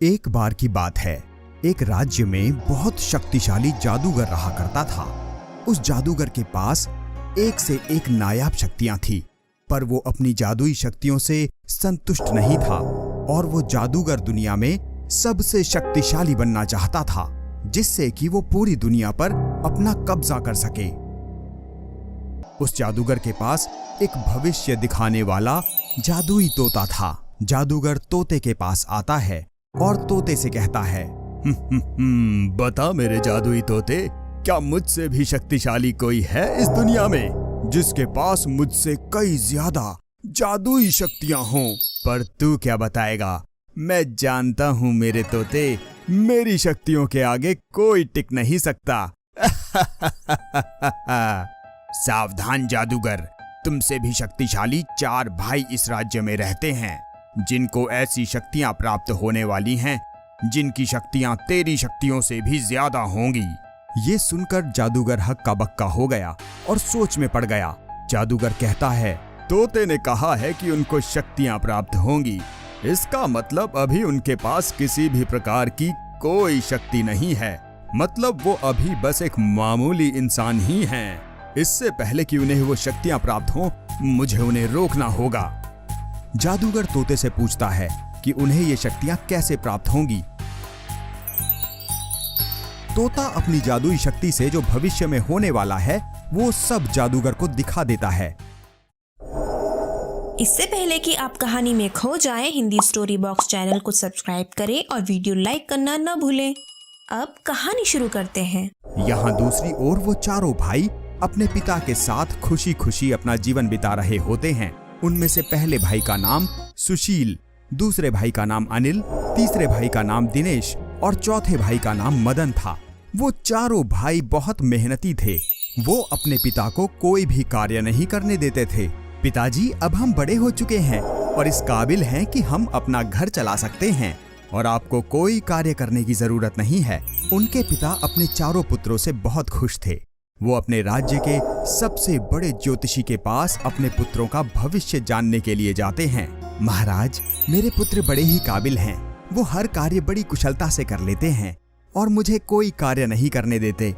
एक बार की बात है, एक राज्य में बहुत शक्तिशाली जादूगर रहा करता था। उस जादूगर के पास एक से एक नायाब शक्तियां थी, पर वो अपनी जादुई शक्तियों से संतुष्ट नहीं था और वो जादूगर दुनिया में सबसे शक्तिशाली बनना चाहता था, जिससे कि वो पूरी दुनिया पर अपना कब्जा कर सके। उस जादूगर के पास एक भविष्य दिखाने वाला जादुई तोता था। जादूगर तोते के पास आता है और तोते से कहता है, बता मेरे जादुई तोते, क्या मुझसे भी शक्तिशाली कोई है इस दुनिया में जिसके पास मुझसे कई ज्यादा जादुई शक्तियां हों? पर तू क्या बताएगा? मैं जानता हूं मेरे तोते, मेरी शक्तियों के आगे कोई टिक नहीं सकता। सावधान जादूगर, तुमसे भी शक्तिशाली 4 भाई इस राज्य में रहते हैं, जिनको ऐसी शक्तियां प्राप्त होने वाली हैं जिनकी शक्तियां तेरी शक्तियों से भी ज्यादा होंगी। ये सुनकर जादूगर हक्का बक्का हो गया और सोच में पड़ गया। जादूगर कहता है, तोते ने कहा है कि उनको शक्तियां प्राप्त होंगी, इसका मतलब अभी उनके पास किसी भी प्रकार की कोई शक्ति नहीं है। मतलब वो अभी बस एक मामूली इंसान ही हैं। इससे पहले कि उन्हें वो शक्तियां प्राप्त हों, मुझे उन्हें रोकना होगा। जादूगर तोते से पूछता है कि उन्हें ये शक्तियां कैसे प्राप्त होंगी। तोता अपनी जादुई शक्ति से जो भविष्य में होने वाला है वो सब जादूगर को दिखा देता है। इससे पहले कि आप कहानी में खो जाएं, हिंदी स्टोरी बॉक्स चैनल को सब्सक्राइब करें और वीडियो लाइक करना न भूलें। अब कहानी शुरू करते हैं। यहाँ दूसरी ओर वो चारों भाई अपने पिता के साथ खुशी खुशी अपना जीवन बिता रहे होते हैं। उनमें से पहले भाई का नाम सुशील, दूसरे भाई का नाम अनिल, तीसरे भाई का नाम दिनेश और चौथे भाई का नाम मदन था। वो चारों भाई बहुत मेहनती थे। वो अपने पिता को कोई भी कार्य नहीं करने देते थे। पिताजी, अब हम बड़े हो चुके हैं और इस काबिल हैं कि हम अपना घर चला सकते हैं और आपको कोई कार्य करने की जरूरत नहीं है। उनके पिता अपने चारों पुत्रों से बहुत खुश थे। वो अपने राज्य के सबसे बड़े ज्योतिषी के पास अपने पुत्रों का भविष्य जानने के लिए जाते हैं। महाराज, मेरे पुत्र बड़े ही काबिल हैं। वो हर कार्य बड़ी कुशलता से कर लेते हैं और मुझे कोई कार्य नहीं करने देते।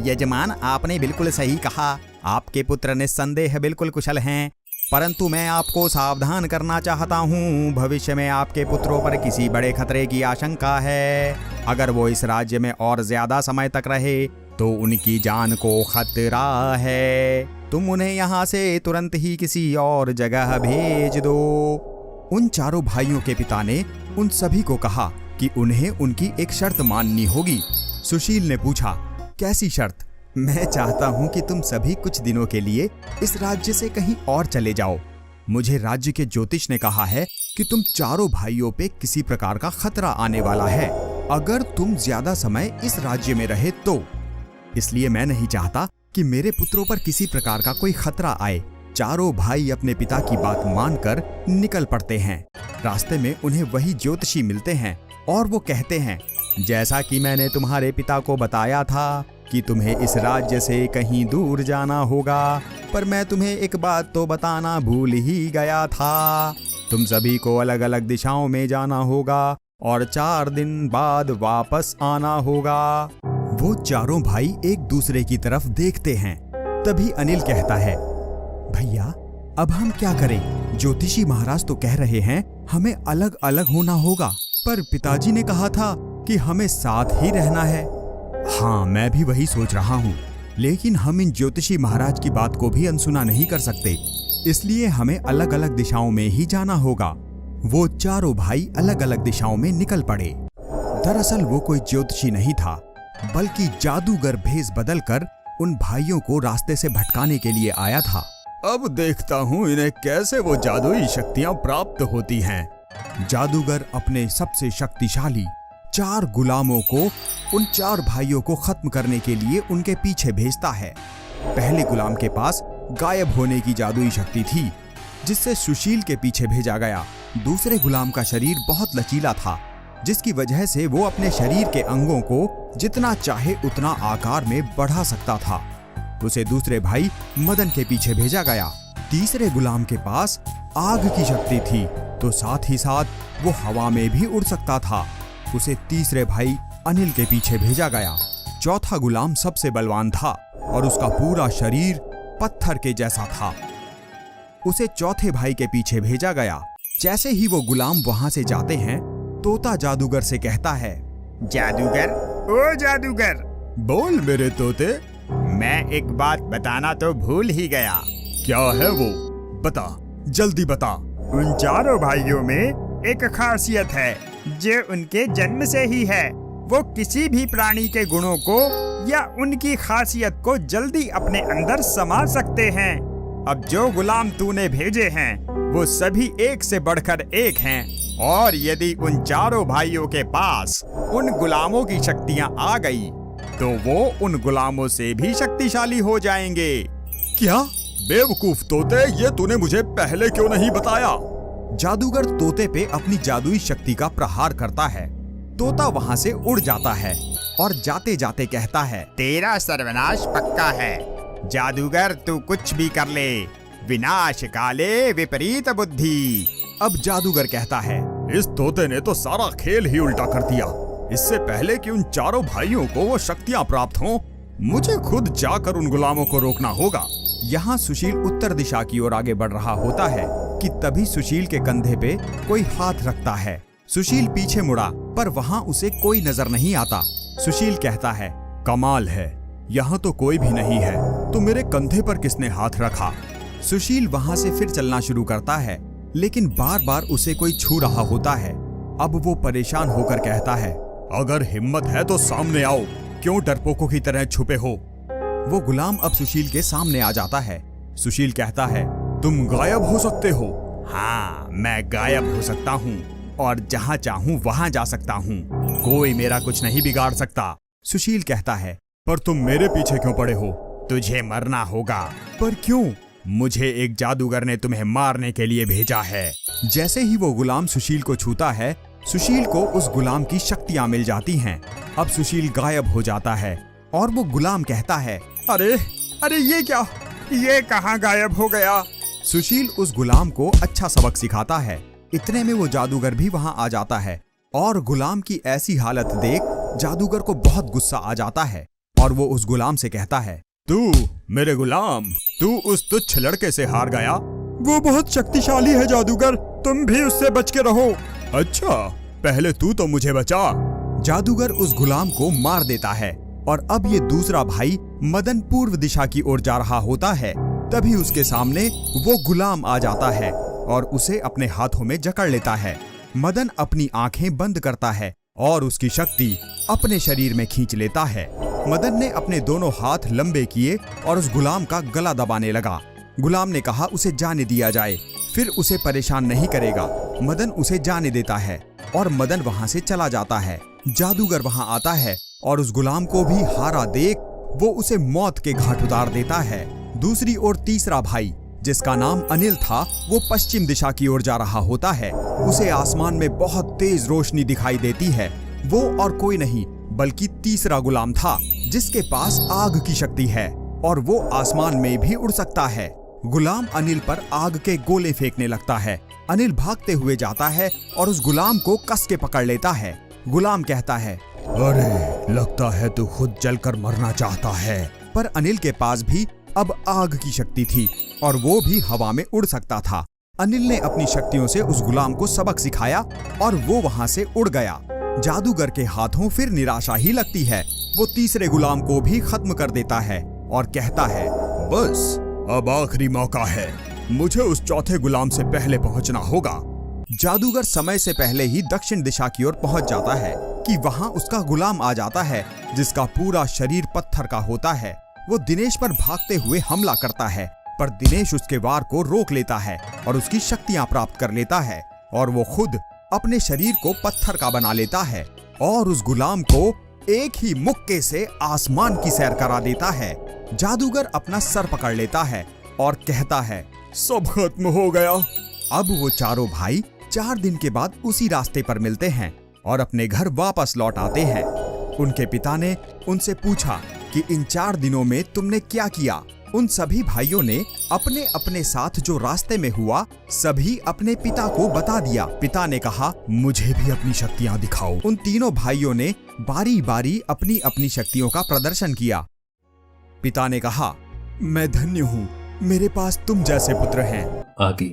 यजमान, आपने बिल्कुल सही कहा। आपके पुत्र निस्संदेह बिल्कुल कुशल हैं, परंतु मैं आपको सावधान करना चाहता हूँ। भविष्य में आपके पुत्रों पर किसी बड़े खतरे की आशंका है। अगर वो इस राज्य में और ज्यादा समय तक रहे तो उनकी जान को खतरा है। तुम उन्हें यहाँ से तुरंत ही किसी और जगह भेज दो। उन चारों भाइयों के पिता ने उन सभी को कहा कि उन्हें उनकी एक शर्त माननी होगी। सुशील ने पूछा, कैसी शर्त? मैं चाहता हूँ कि तुम सभी कुछ दिनों के लिए इस राज्य से कहीं और चले जाओ। मुझे राज्य के ज्योतिष ने कहा है कि तुम चारों भाइयों पे किसी प्रकार का खतरा आने वाला है अगर तुम ज्यादा समय इस राज्य में रहे तो। इसलिए मैं नहीं चाहता कि मेरे पुत्रों पर किसी प्रकार का कोई खतरा आए। चारों भाई अपने पिता की बात मानकर निकल पड़ते हैं। रास्ते में उन्हें वही ज्योतिषी मिलते हैं और वो कहते हैं, जैसा कि मैंने तुम्हारे पिता को बताया था कि तुम्हें इस राज्य से कहीं दूर जाना होगा, पर मैं तुम्हें एक बात तो बताना भूल ही गया था। तुम सभी को अलग अलग दिशाओं में जाना होगा और 4 दिन बाद वापस आना होगा। वो चारों भाई एक दूसरे की तरफ देखते हैं। तभी अनिल कहता है, भैया, अब हम क्या करें? ज्योतिषी महाराज तो कह रहे हैं हमें अलग अलग होना होगा, पर पिताजी ने कहा था कि हमें साथ ही रहना है। हाँ, मैं भी वही सोच रहा हूँ, लेकिन हम इन ज्योतिषी महाराज की बात को भी अनसुना नहीं कर सकते, इसलिए हमें अलग अलग दिशाओं में ही जाना होगा। वो चारों भाई अलग अलग दिशाओं में निकल पड़े। दरअसल वो कोई ज्योतिषी नहीं था, बल्कि जादूगर भेष बदलकर उन भाइयों को रास्ते से भटकाने के लिए आया था। अब देखता हूँ इन्हें कैसे वो जादुई शक्तियां प्राप्त होती हैं। जादूगर अपने सबसे शक्तिशाली 4 गुलामों को उन 4 भाइयों को खत्म करने के लिए उनके पीछे भेजता है। पहले गुलाम के पास गायब होने की जादुई शक्ति थी, जिससे सुशील के पीछे भेजा गया। दूसरे गुलाम का शरीर बहुत लचीला था, जिसकी वजह से वो अपने शरीर के अंगों को जितना चाहे उतना आकार में बढ़ा सकता था। उसे दूसरे भाई मदन के पीछे भेजा गया। तीसरे गुलाम के पास आग की शक्ति थी, तो साथ ही साथ वो हवा में भी उड़ सकता था। उसे तीसरे भाई अनिल के पीछे भेजा गया। चौथा गुलाम सबसे बलवान था और उसका पूरा शरीर पत्थर के जैसा था। उसे चौथे भाई के पीछे भेजा गया। जैसे ही वो गुलाम वहां से जाते हैं, तोता जादूगर से कहता है, जादूगर, ओ जादूगर, बोल मेरे तोते। मैं एक बात बताना तो भूल ही गया। क्या है वो? बता, जल्दी बता। उन चारों भाइयों में एक खासियत है जो उनके जन्म से ही है। वो किसी भी प्राणी के गुणों को या उनकी खासियत को जल्दी अपने अंदर समा सकते हैं। अब जो गुलाम तूने भेजे हैं वो सभी एक से बढ़कर एक हैं, और यदि उन चारों भाइयों के पास उन गुलामों की शक्तियां आ गई तो वो उन गुलामों से भी शक्तिशाली हो जाएंगे। क्या? बेवकूफ तोते, ये तूने मुझे पहले क्यों नहीं बताया? जादूगर तोते पे अपनी जादुई शक्ति का प्रहार करता है। तोता वहां से उड़ जाता है और जाते जाते कहता है, तेरा सर्वनाश पक्का है। जादूगर, तू कुछ भी कर ले, विनाश काले विपरीत बुद्धि। अब जादूगर कहता है, इस तोते ने तो सारा खेल ही उल्टा कर दिया। इससे पहले कि उन चारों भाइयों को वो शक्तियां प्राप्त हों, मुझे खुद जाकर उन गुलामों को रोकना होगा। यहाँ सुशील उत्तर दिशा की ओर आगे बढ़ रहा होता है कि तभी सुशील के कंधे पे कोई हाथ रखता है। सुशील पीछे मुड़ा, पर वहाँ उसे कोई नजर नहीं आता। सुशील कहता है, कमाल है, यहाँ तो कोई भी नहीं है, तो मेरे कंधे पर किसने हाथ रखा? सुशील वहाँ से फिर चलना शुरू करता है, लेकिन बार बार उसे कोई छू रहा होता है। अब वो परेशान होकर कहता है, अगर हिम्मत है तो सामने आओ, क्यों डरपोकों की तरह छुपे हो? वो गुलाम अब सुशील के सामने आ जाता है। सुशील कहता है, तुम गायब हो सकते हो। हाँ, मैं गायब हो सकता हूँ और जहाँ चाहूँ वहाँ जा सकता हूँ। कोई मेरा कुछ नहीं बिगाड़ सकता। सुशील कहता है, पर तुम मेरे पीछे क्यों पड़े हो? तुझे मरना होगा। पर क्यों? मुझे एक जादूगर ने तुम्हें मारने के लिए भेजा है। जैसे ही वो गुलाम सुशील को छूता है, सुशील को उस गुलाम की शक्तियां मिल जाती हैं। अब सुशील गायब हो जाता है और वो गुलाम कहता है, अरे अरे ये क्या? ये कहाँ गायब हो गया? सुशील उस गुलाम को अच्छा सबक सिखाता है। इतने में वो जादूगर भी वहां आ जाता है और गुलाम की ऐसी हालत देख जादूगर को बहुत गुस्सा आ जाता है और वो उस गुलाम से कहता है, तू मेरे गुलाम, तू उस तुच्छ लड़के से हार गया। वो बहुत शक्तिशाली है जादूगर, तुम भी उससे बच के रहो। अच्छा, पहले तू तो मुझे बचा। जादूगर उस गुलाम को मार देता है और अब ये दूसरा भाई मदन पूर्व दिशा की ओर जा रहा होता है। तभी उसके सामने वो गुलाम आ जाता है और उसे अपने हाथों में जकड़ लेता है। मदन अपनी आंखें बंद करता है और उसकी शक्ति अपने शरीर में खींच लेता है। मदन ने अपने दोनों हाथ लंबे किए और उस गुलाम का गला दबाने लगा। गुलाम ने कहा उसे जाने दिया जाए, फिर उसे परेशान नहीं करेगा। मदन उसे जाने देता है और मदन वहां से चला जाता है। जादूगर वहां आता है और उस गुलाम को भी हारा देख वो उसे मौत के घाट उतार देता है। दूसरी ओर तीसरा भाई, जिसका नाम अनिल था, वो पश्चिम दिशा की ओर जा रहा होता है। उसे आसमान में बहुत तेज रोशनी दिखाई देती है। वो और कोई नहीं बल्कि तीसरा गुलाम था, जिसके पास आग की शक्ति है और वो आसमान में भी उड़ सकता है। गुलाम अनिल पर आग के गोले फेंकने लगता है। अनिल भागते हुए जाता है और उस गुलाम को कस के पकड़ लेता है। गुलाम कहता है, अरे लगता है तू खुद जलकर मरना चाहता है। पर अनिल के पास भी अब आग की शक्ति थी और वो भी हवा में उड़ सकता था। अनिल ने अपनी शक्तियों से उस गुलाम को सबक सिखाया और वो वहां से उड़ गया। जादूगर के हाथों फिर निराशा ही लगती है। वो तीसरे गुलाम को भी खत्म कर देता है और कहता है, बस अब आखिरी मौका है, मुझे उस चौथे गुलाम से पहले पहुंचना होगा। जादूगर समय से पहले ही दक्षिण दिशा की ओर पहुंच जाता है कि वहां उसका गुलाम आ जाता है, जिसका पूरा शरीर पत्थर का होता है। वो दिनेश पर भागते हुए हमला करता है, पर दिनेश उसके वार को रोक लेता है और उसकी शक्तियां प्राप्त कर लेता है और वो खुद अपने शरीर को पत्थर का बना लेता है और उस गुलाम को एक ही मुक्के से आसमान की सैर करा देता है। जादूगर अपना सर पकड़ लेता है और कहता है, सब खत्म हो गया। अब वो चारों भाई 4 दिन के बाद उसी रास्ते पर मिलते हैं और अपने घर वापस लौट आते हैं। उनके पिता ने उनसे पूछा कि इन 4 दिनों में तुमने क्या किया? उन सभी भाइयों ने अपने अपने साथ जो रास्ते में हुआ सभी अपने पिता को बता दिया। पिता ने कहा, मुझे भी अपनी शक्तियां दिखाओ। उन तीनों भाइयों ने बारी बारी अपनी अपनी शक्तियों का प्रदर्शन किया। पिता ने कहा, मैं धन्य हूँ, मेरे पास तुम जैसे पुत्र हैं। आगे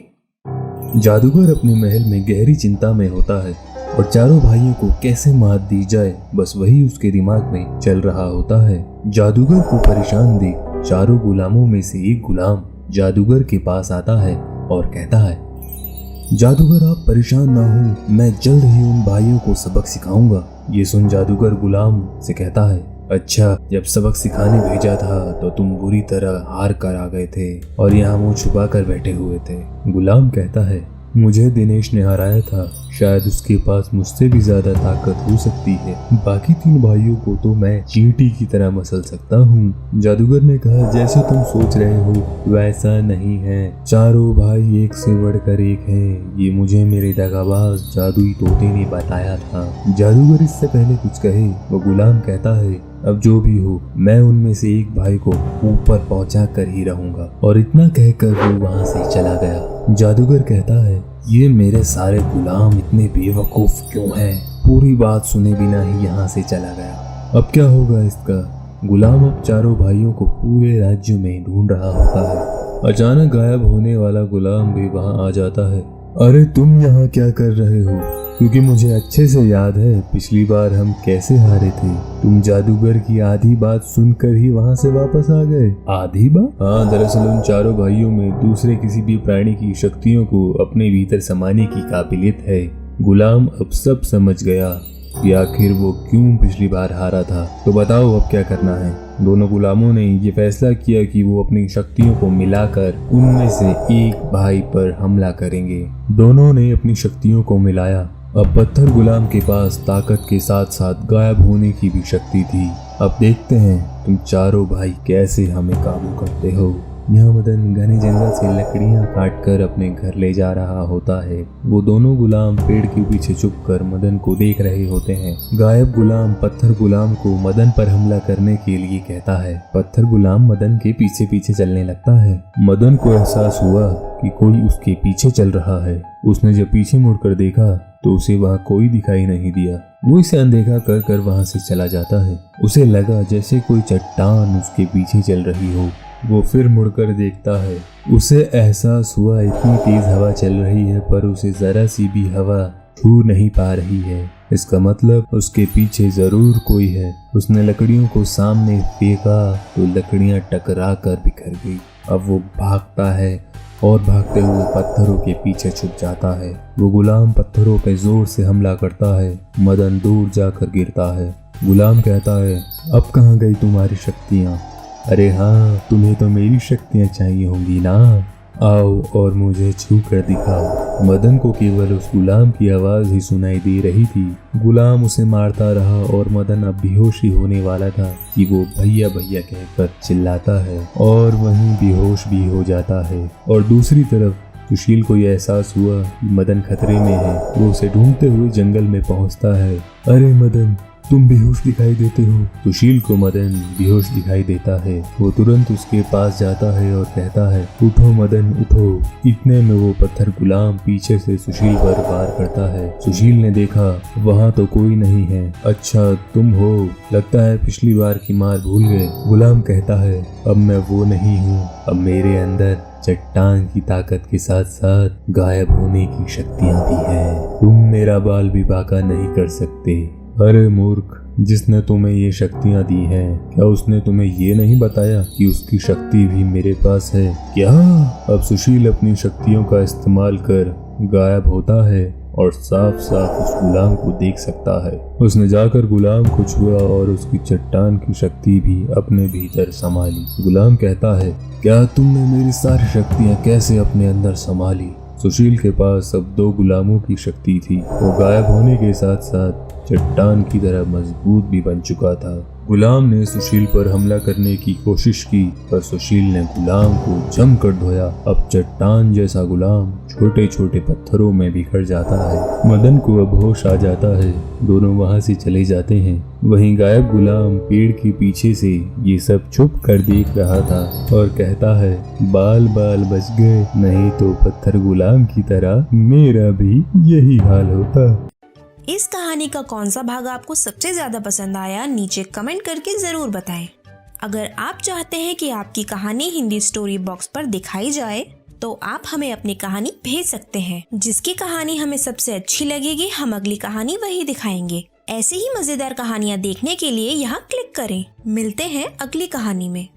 जादूगर अपने महल में गहरी चिंता में होता है और चारों भाइयों को कैसे मात दी जाए बस वही उसके दिमाग में चल रहा होता है। जादूगर को परेशान देख चारों गुलामों में से एक गुलाम जादूगर के पास आता है और कहता है, जादूगर आप परेशान ना हो, मैं जल्द ही उन भाइयों को सबक सिखाऊंगा। ये सुन जादूगर गुलाम से कहता है, अच्छा, जब सबक सिखाने भेजा था तो तुम बुरी तरह हार कर आ गए थे और यहाँ मुंह छुपा कर बैठे हुए थे। गुलाम कहता है, मुझे दिनेश ने हराया था, शायद उसके पास मुझसे भी ज्यादा ताकत हो सकती है। बाकी 3 भाइयों को तो मैं चींटी की तरह मसल सकता हूँ। जादूगर ने कहा, जैसे तुम सोच रहे हो वैसा नहीं है, चारों भाई एक से बढ़कर एक हैं। ये मुझे मेरे दगाबाज जादुई तोते ने बताया था। जादूगर इससे पहले कुछ कहे वो गुलाम कहता है, अब जो भी हो मैं उनमें से एक भाई को ऊपर पहुंचा कर ही रहूंगा। और इतना कहकर वो वहां से चला गया। जादूगर कहता है, ये मेरे सारे गुलाम इतने बेवकूफ क्यों हैं? पूरी बात सुने बिना ही यहाँ से चला गया। अब क्या होगा इसका? गुलाम अब चारों भाइयों को पूरे राज्य में ढूंढ रहा होता है। अचानक गायब होने वाला गुलाम भी वहाँ आ जाता है। अरे तुम यहाँ क्या कर रहे हो? क्योंकि मुझे अच्छे से याद है पिछली बार हम कैसे हारे थे। तुम जादूगर की आधी बात सुनकर ही वहाँ से वापस आ गए। आधी बात? हाँ, दरअसल उन चारों भाइयों में दूसरे किसी भी प्राणी की शक्तियों को अपने भीतर समाने की काबिलियत है। गुलाम अब सब समझ गया कि आखिर वो क्यों पिछली बार हारा था। तो बताओ अब क्या करना है? दोनों गुलामों ने ये फैसला किया कि वो अपनी शक्तियों को मिलाकर उनमें से एक भाई पर हमला करेंगे। दोनों ने अपनी शक्तियों को मिलाया। अब पत्थर गुलाम के पास ताकत के साथ साथ गायब होने की भी शक्ति थी। अब देखते हैं तुम चारों भाई कैसे हमें काबू करते हो। यहाँ मदन घने जंगल से लकड़ियाँ काटकर अपने घर ले जा रहा होता है। वो दोनों गुलाम पेड़ के पीछे छुपकर मदन को देख रहे होते हैं। गायब गुलाम पत्थर गुलाम को मदन पर हमला करने के लिए कहता है। पत्थर गुलाम मदन के पीछे पीछे चलने लगता है। मदन को एहसास हुआ कि कोई उसके पीछे चल रहा है। उसने जब पीछे मुड़कर देखा तो उसे वहाँ कोई दिखाई नहीं दिया। वो इसे अनदेखा कर कर वहाँ से चला जाता है। उसे लगा जैसे कोई चट्टान उसके पीछे चल रही हो। वो फिर मुड़कर देखता है। उसे एहसास हुआ इतनी तेज हवा चल रही है पर उसे जरा सी भी हवा छू नहीं पा रही है। इसका मतलब उसके पीछे जरूर कोई है। उसने लकड़ियों को सामने फेंका तो लकड़ियां टकरा कर बिखर गई। अब वो भागता है और भागते हुए पत्थरों के पीछे छुप जाता है। वो गुलाम पत्थरों पे जोर से हमला करता है। मदन दूर जाकर गिरता है। गुलाम कहता है, अब कहाँ गई तुम्हारी शक्तियाँ? अरे हाँ, तुम्हें तो मेरी शक्तियाँ चाहिए होंगी ना, आओ और मुझे छू कर दिखाओ। मदन को केवल उस गुलाम की आवाज ही सुनाई दे रही थी। गुलाम उसे मारता रहा और मदन अब बेहोश ही होने वाला था कि वो भैया भैया कहकर चिल्लाता है और वहीं बेहोश भी हो जाता है। और दूसरी तरफ सुशील को यह एहसास हुआ कि मदन खतरे में है। वो उसे ढूंढते हुए जंगल में पहुंचता है। अरे मदन, तुम बेहोश दिखाई देते हो। सुशील को मदन बेहोश दिखाई देता है। वो तुरंत उसके पास जाता है और कहता है, उठो मदन उठो। इतने में वो पत्थर गुलाम पीछे से सुशील पर वार करता है। सुशील ने देखा वहाँ तो कोई नहीं है। अच्छा तुम हो, लगता है पिछली बार की मार भूल गए। गुलाम कहता है, अब मैं वो नहीं हूँ, अब मेरे अंदर चट्टान की ताकत के साथ साथ गायब होने की शक्तियाँ भी हैं। तुम मेरा बाल भी बांका नहीं कर सकते। अरे मूर्ख, जिसने तुम्हें ये शक्तियाँ दी हैं, क्या उसने तुम्हें ये नहीं बताया कि उसकी शक्ति भी मेरे पास है? क्या? अब सुशील अपनी शक्तियों का इस्तेमाल कर गायब होता है और साफ साफ उस गुलाम को देख सकता है। उसने जाकर गुलाम को छुआ और उसकी चट्टान की शक्ति भी अपने भीतर संभाली। गुलाम कहता है, क्या तुमने मेरी सारी शक्तियाँ कैसे अपने अंदर संभाली? सुशील के पास अब 2 गुलामों की शक्ति थी। वो गायब होने के साथ साथ चट्टान की तरह मजबूत भी बन चुका था। गुलाम ने सुशील पर हमला करने की कोशिश की, पर सुशील ने गुलाम को जमकर धोया। अब चट्टान जैसा गुलाम छोटे छोटे पत्थरों में बिखर जाता है। मदन को अब होश आ जाता है। दोनों वहाँ से चले जाते हैं। वहीं गायब गुलाम पेड़ के पीछे से ये सब छुप कर देख रहा था और कहता है, बाल बाल बच गए, नहीं तो पत्थर गुलाम की तरह मेरा भी यही हाल होता। इस कहानी का कौन सा भाग आपको सबसे ज्यादा पसंद आया, नीचे कमेंट करके जरूर बताएं। अगर आप चाहते हैं कि आपकी कहानी हिंदी स्टोरी बॉक्स पर दिखाई जाए तो आप हमें अपनी कहानी भेज सकते हैं। जिसकी कहानी हमें सबसे अच्छी लगेगी हम अगली कहानी वही दिखाएंगे। ऐसे ही मजेदार कहानियाँ देखने के लिए यहाँ क्लिक करें। मिलते हैं अगली कहानी में।